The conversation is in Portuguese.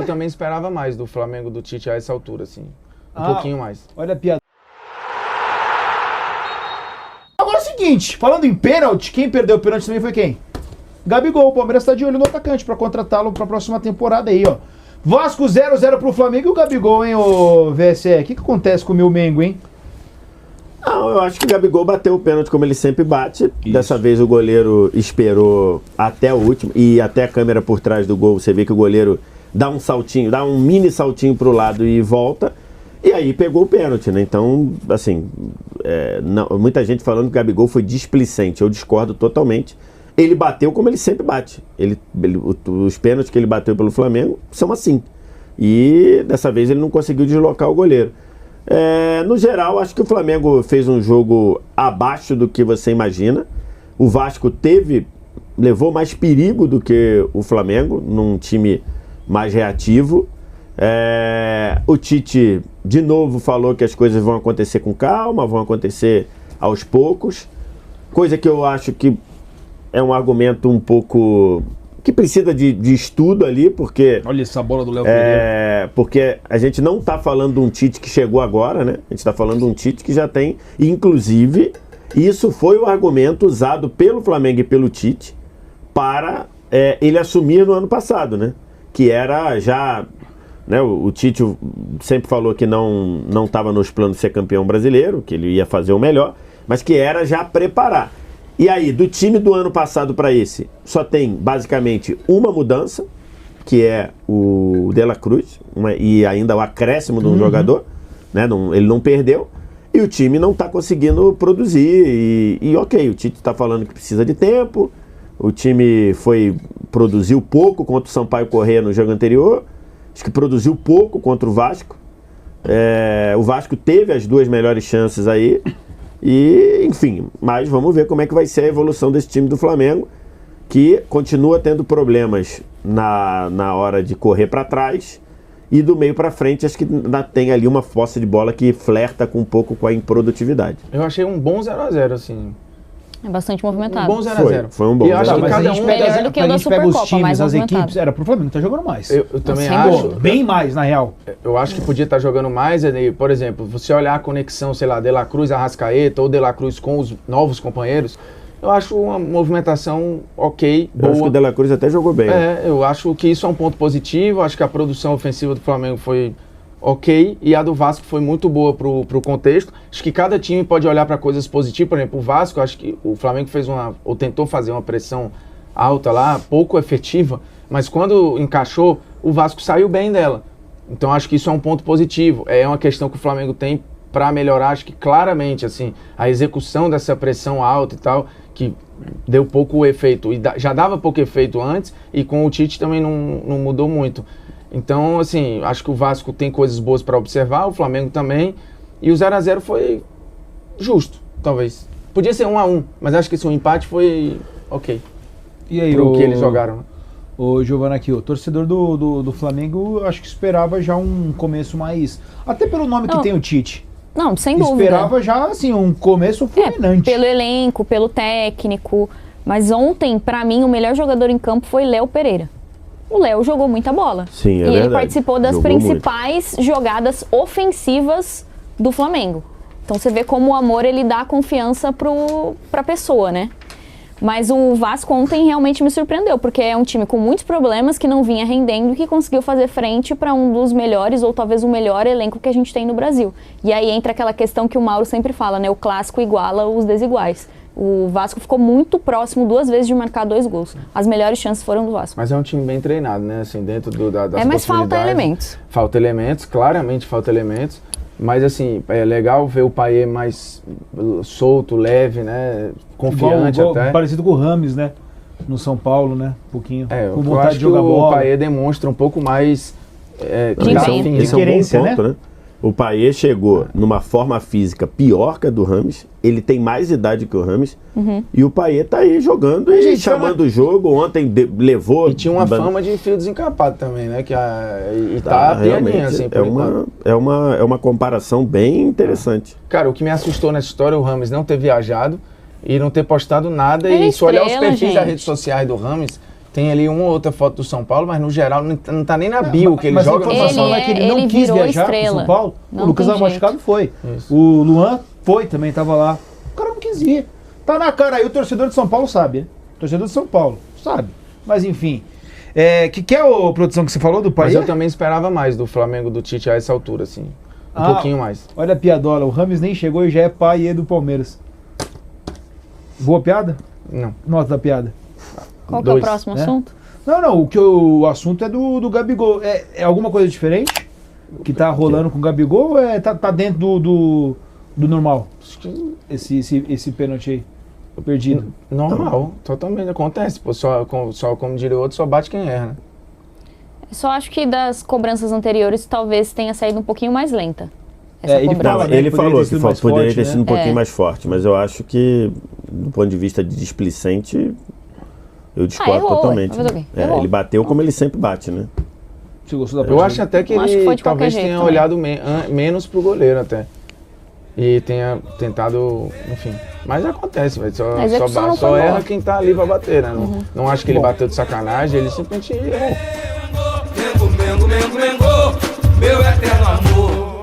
Eu também esperava mais do Flamengo do Tite a essa altura, assim. Um pouquinho mais. Olha a piada. Agora é o seguinte, falando em pênalti, quem perdeu o pênalti também foi quem? Gabigol. O Palmeiras tá de olho no atacante pra contratá-lo pra próxima temporada aí, ó. Vasco 0-0 pro Flamengo e o Gabigol, hein, ô VSE? O que acontece com o meu Mengo, hein? Não, eu acho que o Gabigol bateu o pênalti como ele sempre bate. Isso. Dessa vez o goleiro esperou até o último. E até a câmera por trás do gol, você vê que o goleiro dá um saltinho, dá um mini saltinho pro lado e volta. E aí pegou o pênalti, né? Então, assim, muita gente falando que o Gabigol foi displicente. Eu discordo totalmente. Ele bateu como ele sempre bate. Os pênaltis que ele bateu pelo Flamengo são assim. E dessa vez ele não conseguiu deslocar o goleiro. No geral, acho que o Flamengo fez um jogo abaixo do que você imagina. O Vasco levou mais perigo do que o Flamengo, num time mais reativo. O Tite, de novo, falou que as coisas vão acontecer com calma, vão acontecer aos poucos. Coisa que eu acho que é um argumento um pouco que precisa de estudo ali, porque... Olha essa bola do Léo Pereira. Porque a gente não está falando de um Tite que chegou agora, né? A gente está falando de um Tite que já tem... Inclusive, isso foi o argumento usado pelo Flamengo e pelo Tite para ele assumir no ano passado, né? Que era já... Né, o Tite sempre falou que não estava nos planos de ser campeão brasileiro, que ele ia fazer o melhor, mas que era já preparar. E aí, do time do ano passado para esse, só tem basicamente uma mudança, que é o De La Cruz, e ainda o acréscimo de um jogador, né? Ele não perdeu, e o time não está conseguindo produzir. E ok, o Tite está falando que precisa de tempo, o time produziu pouco contra o Sampaio Corrêa no jogo anterior, acho que produziu pouco contra o Vasco. O Vasco teve as duas melhores chances aí. E, enfim, mas vamos ver como é que vai ser a evolução desse time do Flamengo, que continua tendo problemas na hora de correr para trás e do meio para frente. Acho que ainda tem ali uma posse de bola que flerta um pouco com a improdutividade. Eu achei um bom 0-0, assim. É bastante movimentado. Um bom 0-0. Foi um bom 0-0. E eu acho que cada um... melhor do que o da Supercopa, mais as movimentado. equipes, era pro Flamengo, tá jogando mais. Eu também Sem acho... dúvida. Bem mais, na real. Eu acho que podia estar jogando mais, por exemplo, você olhar a conexão, sei lá, De La Cruz, Arrascaeta ou De La Cruz com os novos companheiros, eu acho uma movimentação ok, boa. Eu acho que o De La Cruz até jogou bem. Eu acho que isso é um ponto positivo, acho que a produção ofensiva do Flamengo foi ok, e a do Vasco foi muito boa pro contexto. Acho que cada time pode olhar para coisas positivas. Por exemplo, o Vasco, acho que o Flamengo tentou fazer uma pressão alta lá, pouco efetiva, mas quando encaixou, o Vasco saiu bem dela. Então acho que isso é um ponto positivo. É uma questão que o Flamengo tem para melhorar, acho que claramente, assim, a execução dessa pressão alta e tal, que deu pouco efeito, e já dava pouco efeito antes, e com o Tite também não mudou muito. Então, assim, acho que o Vasco tem coisas boas para observar, o Flamengo também, e o 0-0 foi justo, talvez. Podia ser 1-1, mas acho que esse empate foi ok. E aí, pro que eles jogaram, né? O Giovana aqui, o torcedor do Flamengo, acho que esperava já um começo mais... Até pelo nome que tem o Tite. Não, sem dúvida. Esperava já, assim, um começo fulminante. Pelo elenco, pelo técnico. Mas ontem, pra mim, o melhor jogador em campo foi Léo Pereira. O Léo jogou muita bola. Sim, e verdade. ele participou das Jogou principais jogadas ofensivas do Flamengo. Então você vê como o amor ele dá confiança pra pessoa, né? Mas o Vasco ontem realmente me surpreendeu, porque é um time com muitos problemas, que não vinha rendendo e que conseguiu fazer frente para um dos melhores, ou talvez o melhor elenco que a gente tem no Brasil. E aí entra aquela questão que o Mauro sempre fala, né? O clássico iguala os desiguais. O Vasco ficou muito próximo 2 vezes de marcar 2 gols. As melhores chances foram do Vasco. Mas é um time bem treinado, né? Assim, dentro das mas falta possibilidades. elementos. Falta elementos, claramente falta elementos. Mas, assim, é legal ver o Payet mais solto, leve, né? Confiante até. Parecido com o Rames, né? No São Paulo, né? Um pouquinho. Com eu vontade acho de jogar que bola. o Payet demonstra um pouco mais... Esse é um bom ponto, né? O Payet chegou numa forma física pior que a do Rames. Ele tem mais idade que o Rames. E o Payet tá aí jogando e chamando o jogo. Ontem levou... E tinha uma fama de fio desencapado também, né? E tá pianinho, assim, por enquanto. É uma comparação bem interessante. Cara, o que me assustou nessa história é o Rames não ter viajado e não ter postado nada. Ele e se olhar os perfis gente. das redes sociais do Rames, Tem ali uma ou outra foto do São Paulo, mas no geral não tá nem na bio que ele mas joga a no informação São Paulo. é que ele não ele quis virou viajar pro estrela. São Paulo. Não O Lucas tem jeito. Machucado foi. Isso. O Luan foi, também tava lá. O cara não quis ir. Tá na cara aí, o torcedor de São Paulo sabe, né? O torcedor de São Paulo sabe. Mas enfim. Que é a produção que você falou do Mas país? eu também esperava mais do Flamengo, do Tite a essa altura, assim. Um pouquinho mais. Olha a piadola, o Rames nem chegou e já é pai do Palmeiras. Boa piada? Não. Nota da piada. Qual que é o 2, próximo né? assunto? Não, o assunto é do Gabigol. É alguma coisa diferente que tá rolando com o Gabigol ou tá dentro do normal? Acho que Esse pênalti aí, perdido. normal, totalmente acontece. Pô, só como diria o outro, só bate quem erra, né? Só acho que das cobranças anteriores talvez tenha saído um pouquinho mais lenta. Essa Ele cobrança. fala, Não, né, ele que poderia falou ter que sido mais poderia forte, ter né? sido um pouquinho É. mais forte, mas eu acho que, do ponto de vista de displicente, eu discordo errou, totalmente. vai fazer o quê? É, Errou. ele bateu como ele sempre bate, né? Você gostou da Eu partida? acho até que Acho que ele foi de qualquer talvez jeito tenha também. olhado menos pro goleiro até. E tenha tentado, enfim. Mas acontece, velho. A execução não Só foi erra boa. quem tá ali pra bater, né? Não acho que ele bateu de sacanagem, ele simplesmente errou. Mengo, mengo, mengo, mengo, meu eterno amor.